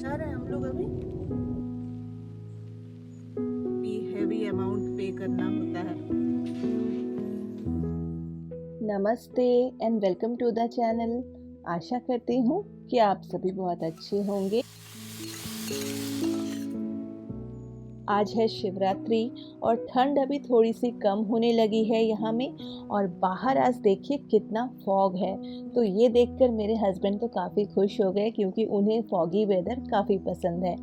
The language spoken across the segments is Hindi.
जा रहे हैं हम लोग अभी। हेवी अमाउंट पे करना होता है। नमस्ते and welcome to the channel. आशा करती हूँ कि आप सभी बहुत अच्छे होंगे। आज है शिवरात्रि और ठंड अभी थोड़ी सी कम होने लगी है यहाँ में, और बाहर आज देखिए कितना फॉग है। तो ये देखकर मेरे हस्बैंड तो काफ़ी खुश हो गए क्योंकि उन्हें फॉगी वेदर काफ़ी पसंद है।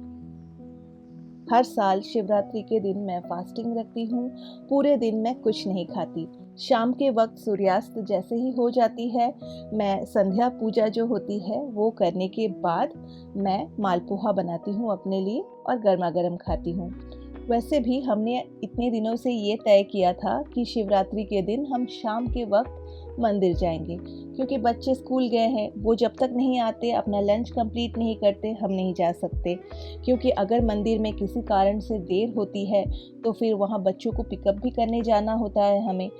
हर साल शिवरात्रि के दिन मैं फास्टिंग रखती हूँ। पूरे दिन मैं कुछ नहीं खाती। शाम के वक्त सूर्यास्त जैसे ही हो जाती है, मैं संध्या पूजा जो होती है वो करने के बाद मैं मालपुआ बनाती हूँ अपने लिए और गर्मा गर्म खाती हूँ। वैसे भी हमने इतने दिनों से ये तय किया था कि शिवरात्रि के दिन हम शाम के वक्त मंदिर जाएंगे, क्योंकि बच्चे स्कूल गए हैं, वो जब तक नहीं आते अपना लंच कंप्लीट नहीं करते हम नहीं जा सकते। क्योंकि अगर मंदिर में किसी कारण से देर होती है तो फिर वहाँ बच्चों को पिकअप भी करने जाना होता है हमें,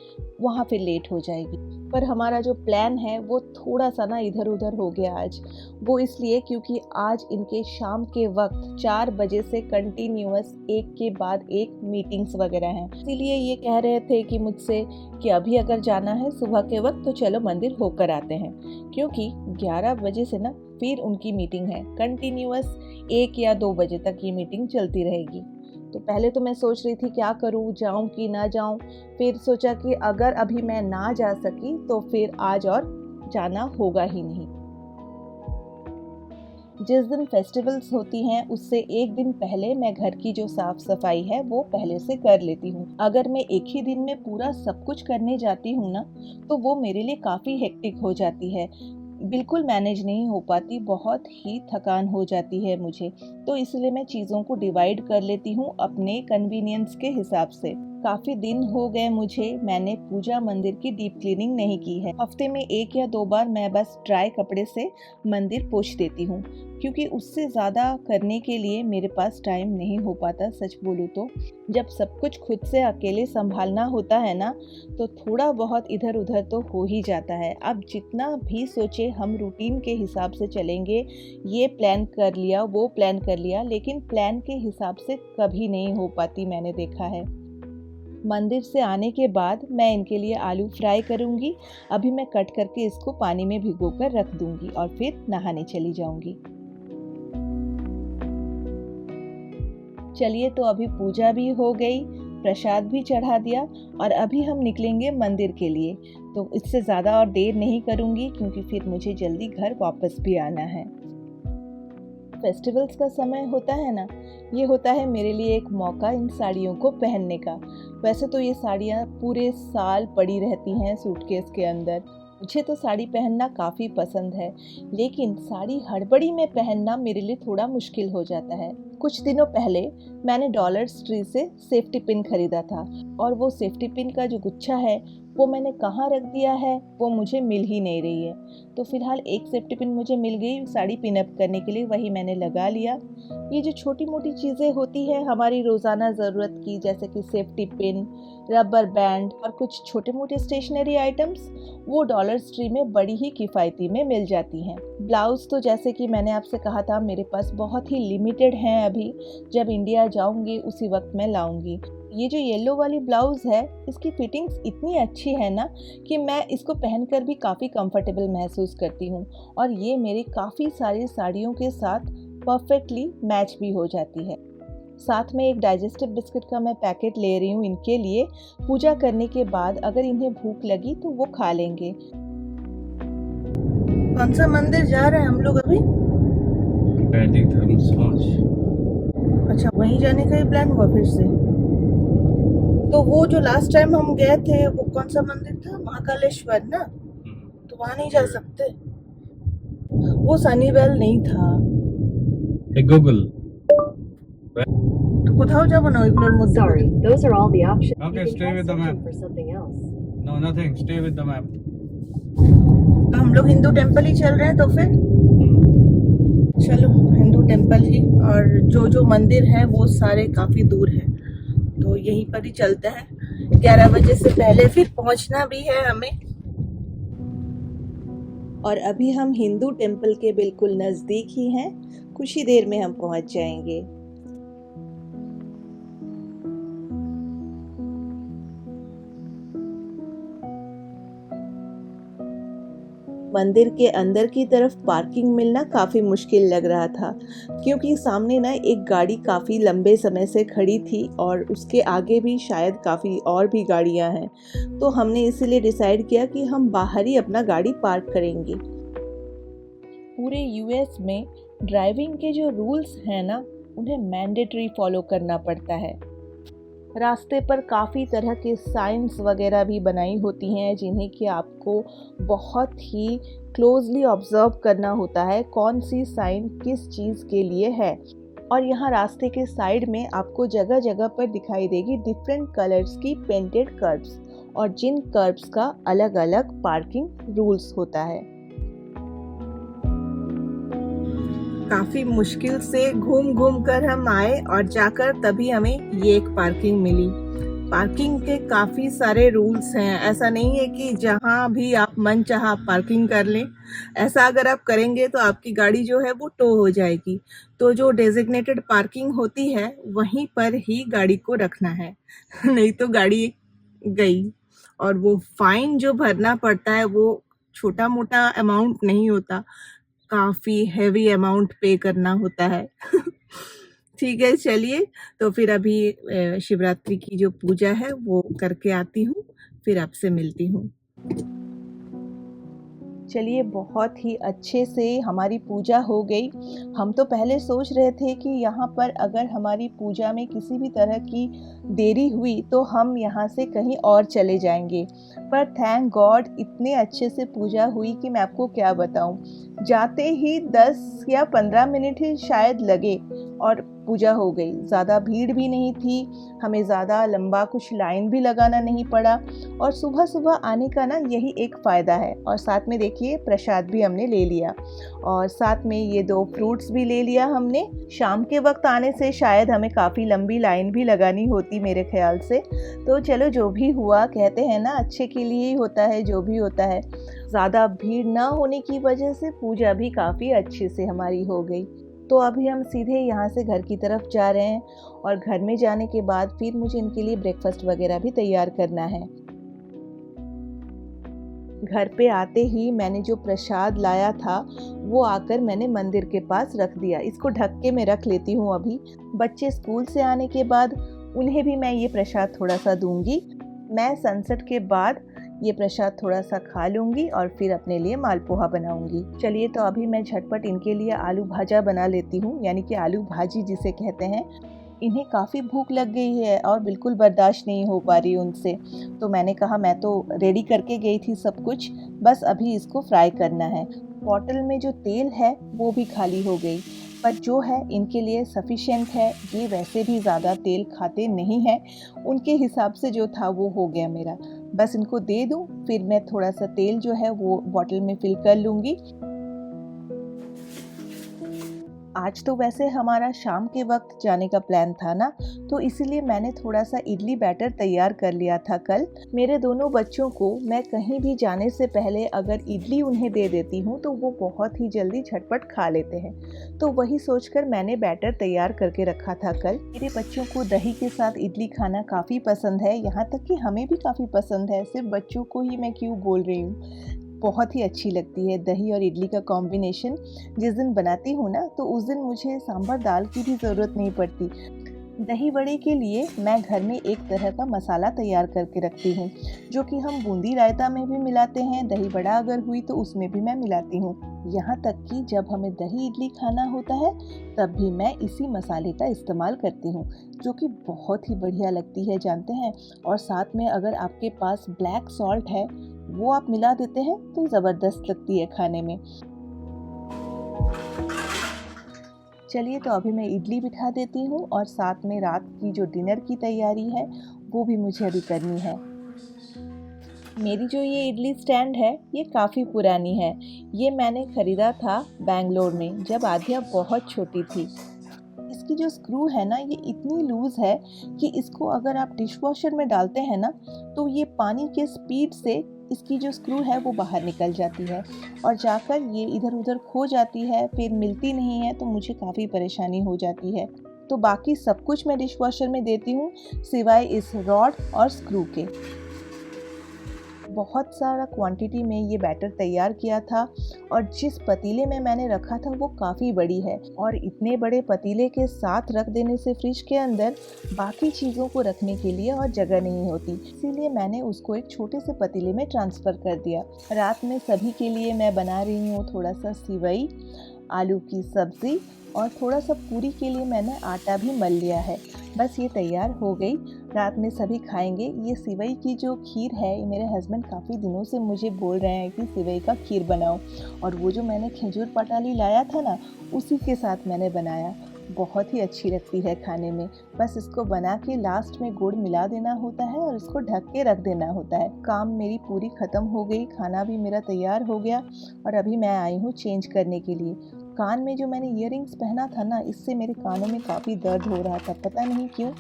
वहाँ फिर लेट हो जाएगी। पर हमारा जो प्लान है वो थोड़ा सा ना इधर उधर हो गया आज। वो इसलिए क्योंकि आज इनके शाम के वक्त 4 बजे से कंटिन्यूअस एक के बाद एक मीटिंग्स वगैरह हैं। इसीलिए ये कह रहे थे कि मुझसे कि अभी अगर जाना है सुबह के वक्त तो चलो मंदिर होकर आते हैं, क्योंकि 11 बजे से ना फिर उनकी मीटिंग है। कंटिन्यूअस 1 या 2 बजे तक ये मीटिंग चलती रहेगी। तो पहले तो मैं सोच रही थी क्या करूं, जाऊं कि ना जाऊं। फिर सोचा कि अगर अभी मैं ना जा सकी तो फिर आज और जाना होगा ही नहीं। जिस दिन फेस्टिवल्स होती हैं उससे एक दिन पहले मैं घर की जो साफ सफाई है वो पहले से कर लेती हूँ। अगर मैं एक ही दिन में पूरा सब कुछ करने जाती हूँ ना तो वो मेरे लिए काफ़ी हेक्टिक हो जाती है, बिल्कुल मैनेज नहीं हो पाती, बहुत ही थकान हो जाती है मुझे। तो इसलिए मैं चीज़ों को डिवाइड कर लेती हूँ अपने कन्वीनियंस के हिसाब से। काफ़ी दिन हो गए मैंने पूजा मंदिर की डीप क्लीनिंग नहीं की है। हफ्ते में 1 या 2 बार मैं बस ड्राई कपड़े से मंदिर पोंछ देती हूँ, क्योंकि उससे ज़्यादा करने के लिए मेरे पास टाइम नहीं हो पाता। सच बोलूँ तो जब सब कुछ खुद से अकेले संभालना होता है ना तो थोड़ा बहुत इधर उधर तो हो ही जाता है। अब जितना भी सोचे हम रूटीन के हिसाब से चलेंगे, ये प्लान कर लिया वो प्लान कर लिया, लेकिन प्लान के हिसाब से कभी नहीं हो पाती, मैंने देखा है। मंदिर से आने के बाद मैं इनके लिए आलू फ्राई करूंगी। अभी मैं कट करके इसको पानी में भिगोकर रख दूंगी और फिर नहाने चली जाऊंगी। चलिए, तो अभी पूजा भी हो गई, प्रसाद भी चढ़ा दिया और अभी हम निकलेंगे मंदिर के लिए। तो इससे ज़्यादा और देर नहीं करूंगी क्योंकि फिर मुझे जल्दी घर वापस भी आना है। फेस्टिवल्स का समय होता है ना, ये होता है मेरे लिए एक मौका इन साड़ियों को पहनने का। वैसे तो ये साड़ियाँ पूरे साल पड़ी रहती हैं सूटकेस के अंदर। मुझे तो साड़ी पहनना काफ़ी पसंद है, लेकिन साड़ी हड़बड़ी में पहनना मेरे लिए थोड़ा मुश्किल हो जाता है। कुछ दिनों पहले मैंने डॉलर्स ट्री से सेफ्टी पिन खरीदा था, और वो सेफ्टी पिन का जो गुच्छा है वो मैंने कहाँ रख दिया है वो मुझे मिल ही नहीं रही है। तो फिलहाल एक सेफ्टी पिन मुझे मिल गई साड़ी पिन अप करने के लिए, वही मैंने लगा लिया। ये जो छोटी मोटी चीज़ें होती है हमारी रोज़ाना ज़रूरत की, जैसे कि सेफ्टी पिन, रबर बैंड और कुछ छोटे मोटे स्टेशनरी आइटम्स, वो डॉलर्स ट्री में बड़ी ही किफ़ायती में मिल जाती हैं। ब्लाउज़ तो जैसे कि मैंने आपसे कहा था मेरे पास बहुत ही लिमिटेड हैं अभी, जब इंडिया जाऊंगी उसी वक्त मैं लाऊंगी। ये जो येलो वाली ब्लाउज़ है इसकी फिटिंग्स इतनी अच्छी है ना कि मैं इसको पहनकर भी काफ़ी कंफर्टेबल महसूस करती हूँ, और ये मेरी काफ़ी सारी साड़ियों के साथ परफेक्टली मैच भी हो जाती है। साथ में एक डाइजेस्टिव बिस्किट का मैं पैकेट ले रही हूँ इनके लिए। पूजा करने के बाद अगर इन्हें भूख लगी तो वो खा लेंगे। कौन सा मंदिर जा रहे हैं हम लोग अभी? वैदिक धर्म समाज। अच्छा, वहीं जाने का ही प्लान हुआ फिर से। तो वो जो लास्ट टाइम हम गए थे वो कौन सा मंदिर था? महाकालेश्वर ना? तो वहाँ नहीं जा सकते, वो सनीवेल नहीं था। गूगल तो কোথাও যাব না ওইগুলোর মধ্যে। Sorry, those are all the options. Okay, You can stay try with the searching map. for something else. No, nothing. Stay with the map. तो हम लोग हिंदू टेम्पल ही चल रहे हैं, तो फिर चलो हिंदू टेम्पल ही। और जो जो मंदिर हैं वो सारे काफ़ी दूर हैं, तो यहीं पर ही चलते हैं। 11 बजे से पहले फिर पहुंचना भी है हमें। और अभी हम हिंदू टेम्पल के बिल्कुल नज़दीक ही हैं, कुछ ही देर में हम पहुंच जाएंगे। मंदिर के अंदर की तरफ पार्किंग मिलना काफ़ी मुश्किल लग रहा था, क्योंकि सामने ना एक गाड़ी काफ़ी लंबे समय से खड़ी थी और उसके आगे भी शायद काफ़ी और भी गाड़ियां हैं। तो हमने इसीलिए डिसाइड किया कि हम बाहर ही अपना गाड़ी पार्क करेंगे। पूरे यूएस में ड्राइविंग के जो रूल्स हैं ना, उन्हें मैंडेटरी फॉलो करना पड़ता है। रास्ते पर काफ़ी तरह के साइंस वगैरह भी बनाई होती हैं, जिन्हें कि आपको बहुत ही क्लोजली ऑब्जर्व करना होता है कौन सी साइन किस चीज़ के लिए है। और यहाँ रास्ते के साइड में आपको जगह जगह पर दिखाई देगी डिफरेंट कलर्स की पेंटेड कर्ब्स, और जिन कर्ब्स का अलग अलग पार्किंग रूल्स होता है। काफी मुश्किल से घूम घूम कर हम आए और जाकर तभी हमें ये एक पार्किंग मिली। पार्किंग के काफी सारे रूल्स हैं, ऐसा नहीं है कि जहां भी आप मन चाहा पार्किंग कर लें। ऐसा अगर आप करेंगे तो आपकी गाड़ी जो है वो टो हो जाएगी। तो जो डेजिग्नेटेड पार्किंग होती है वहीं पर ही गाड़ी को रखना है नहीं तो गाड़ी गई। और वो फाइन जो भरना पड़ता है वो छोटा मोटा अमाउंट नहीं होता, काफी हैवी अमाउंट पे करना होता है ठीक है, चलिए तो फिर अभी शिवरात्रि की जो पूजा है वो करके आती हूँ, फिर आपसे मिलती हूँ। चलिए, बहुत ही अच्छे से हमारी पूजा हो गई। हम तो पहले सोच रहे थे कि यहाँ पर अगर हमारी पूजा में किसी भी तरह की देरी हुई तो हम यहाँ से कहीं और चले जाएंगे, पर थैंक गॉड इतने अच्छे से पूजा हुई कि मैं आपको क्या बताऊँ। जाते ही 10 या 15 मिनट ही शायद लगे और पूजा हो गई। ज़्यादा भीड़ भी नहीं थी, हमें ज़्यादा लंबा कुछ लाइन भी लगाना नहीं पड़ा, और सुबह सुबह आने का ना यही एक फ़ायदा है। और साथ में देखिए प्रसाद भी हमने ले लिया, और साथ में ये 2 फ्रूट्स भी ले लिया हमने। शाम के वक्त आने से शायद हमें काफ़ी लंबी लाइन भी लगानी होती मेरे ख्याल से। तो चलो, जो भी हुआ, कहते हैं ना अच्छे के लिए ही होता है जो भी होता है। ज़्यादा भीड़ ना होने की वजह से पूजा भी काफ़ी अच्छे से हमारी हो गई। तो अभी हम सीधे यहाँ से घर की तरफ जा रहे हैं, और घर में जाने के बाद फिर मुझे इनके लिए ब्रेकफास्ट वगैरह भी तैयार करना है। घर पे आते ही मैंने जो प्रसाद लाया था वो आकर मैंने मंदिर के पास रख दिया। इसको ढक के मैं रख लेती हूँ अभी। बच्चे स्कूल से आने के बाद उन्हें भी मैं ये प्रसाद थोड़ा सा दूंगी। मैं सनसेट के बाद ये प्रसाद थोड़ा सा खा लूँगी और फिर अपने लिए मालपोहा बनाऊँगी। चलिए, तो अभी मैं झटपट इनके लिए आलू भाजा बना लेती हूँ, यानी कि आलू भाजी जिसे कहते हैं। इन्हें काफ़ी भूख लग गई है और बिल्कुल बर्दाश्त नहीं हो पा रही उनसे। तो मैंने कहा, मैं तो रेडी करके गई थी सब कुछ, बस अभी इसको फ्राई करना है। बॉटल में जो तेल है वो भी खाली हो गई, पर जो है इनके लिए सफिशिएंट है। ये वैसे भी ज़्यादा तेल खाते नहीं हैं, उनके हिसाब से जो था वो हो गया मेरा। बस इनको दे दूँ, फिर मैं थोड़ा सा तेल जो है वो बॉटल में फिल कर लूँगी। आज तो वैसे हमारा शाम के वक्त जाने का प्लान था ना, तो इसीलिए मैंने थोड़ा सा इडली बैटर तैयार कर लिया था कल। मेरे दोनों बच्चों को मैं कहीं भी जाने से पहले अगर इडली उन्हें दे देती हूँ तो वो बहुत ही जल्दी झटपट खा लेते हैं। तो वही सोचकर मैंने बैटर तैयार करके रखा था कल। मेरे बच्चों को दही के साथ इडली खाना काफ़ी पसंद है, यहाँ तक कि हमें भी काफ़ी पसंद है। सिर्फ बच्चों को ही मैं क्यों बोल रही हूँ, बहुत ही अच्छी लगती है दही और इडली का कॉम्बिनेशन। जिस दिन बनाती हूँ ना, तो उस दिन मुझे सांभर दाल की भी ज़रूरत नहीं पड़ती। दही वड़े के लिए मैं घर में एक तरह का मसाला तैयार करके रखती हूँ, जो कि हम बूंदी रायता में भी मिलाते हैं। दही बड़ा अगर हुई तो उसमें भी मैं मिलाती हूँ। यहाँ तक कि जब हमें दही इडली खाना होता है तब भी मैं इसी मसाले का इस्तेमाल करती हूँ, जो कि बहुत ही बढ़िया लगती है, जानते हैं। और साथ में अगर आपके पास ब्लैक सॉल्ट है वो आप मिला देते हैं तो ज़बरदस्त लगती है खाने में। चलिए, तो अभी मैं इडली बिठा देती हूँ, और साथ में रात की जो डिनर की तैयारी है वो भी मुझे अभी करनी है। मेरी जो ये इडली स्टैंड है ये काफ़ी पुरानी है। ये मैंने ख़रीदा था बेंगलोर में, जब आद्या बहुत छोटी थी। इसकी जो स्क्रू है ना, ये इतनी लूज़ है कि इसको अगर आप डिश वॉशर में डालते हैं ना, तो ये पानी के स्पीड से इसकी जो स्क्रू है वो बाहर निकल जाती है और जाकर ये इधर उधर खो जाती है, फिर मिलती नहीं है, तो मुझे काफ़ी परेशानी हो जाती है। तो बाकी सब कुछ मैं डिश वॉशर में देती हूँ सिवाय इस रॉड और स्क्रू के। बहुत सारा क्वांटिटी में ये बैटर तैयार किया था और जिस पतीले में मैंने रखा था वो काफ़ी बड़ी है और इतने बड़े पतीले के साथ रख देने से फ्रिज के अंदर बाकी चीज़ों को रखने के लिए और जगह नहीं होती, इसीलिए मैंने उसको एक छोटे से पतीले में ट्रांसफ़र कर दिया। रात में सभी के लिए मैं बना रही हूँ थोड़ा सा सिवई, आलू की सब्ज़ी और थोड़ा सा पूरी के लिए मैंने आटा भी मल लिया है। बस ये तैयार हो गई, रात में सभी खाएंगे। ये सिवई की जो खीर है, मेरे हस्बैंड काफ़ी दिनों से मुझे बोल रहे हैं कि सिवई का खीर बनाओ, और वो जो मैंने खजूर पटाली लाया था ना, उसी के साथ मैंने बनाया। बहुत ही अच्छी लगती है खाने में। बस इसको बना के लास्ट में गुड़ मिला देना होता है और इसको ढक के रख देना होता है। काम मेरी पूरी ख़त्म हो गई, खाना भी मेरा तैयार हो गया और अभी मैं आई हूँ चेंज करने के लिए। कान में जो मैंने ईयरिंग्स पहना था ना, इससे मेरे कानों में काफ़ी दर्द हो रहा था, पता नहीं क्यों।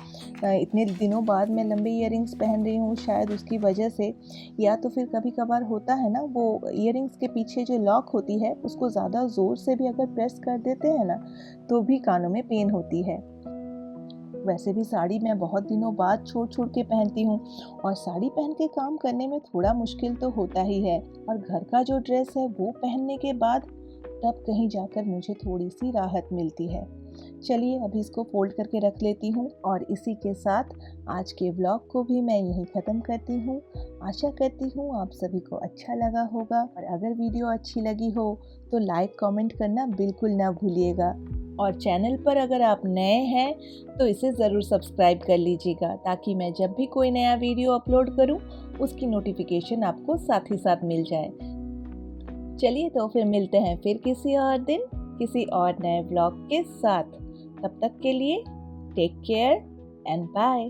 इतने दिनों बाद मैं लंबे ईयरिंग्स पहन रही हूँ, शायद उसकी वजह से, या तो फिर कभी कभार होता है ना, वो ईयरिंग्स के पीछे जो लॉक होती है उसको ज़्यादा ज़ोर से भी अगर प्रेस कर देते हैं ना, तो भी कानों में पेन होती है। वैसे भी साड़ी मैं बहुत दिनों बाद छोड़ छोड़ के पहनती हूँ और साड़ी पहन के काम करने में थोड़ा मुश्किल तो होता ही है, और घर का जो ड्रेस है वो पहनने के बाद तब कहीं जाकर मुझे थोड़ी सी राहत मिलती है। चलिए अभी इसको फोल्ड करके रख लेती हूँ और इसी के साथ आज के व्लॉग को भी मैं यहीं ख़त्म करती हूँ। आशा करती हूँ आप सभी को अच्छा लगा होगा, और अगर वीडियो अच्छी लगी हो तो लाइक कमेंट करना बिल्कुल ना भूलिएगा, और चैनल पर अगर आप नए हैं तो इसे ज़रूर सब्सक्राइब कर लीजिएगा, ताकि मैं जब भी कोई नया वीडियो अपलोड करूँ उसकी नोटिफिकेशन आपको साथ ही साथ मिल जाए। चलिए तो फिर मिलते हैं फिर किसी और दिन किसी और नए व्लॉग के साथ। तब तक के लिए टेक केयर एंड बाय।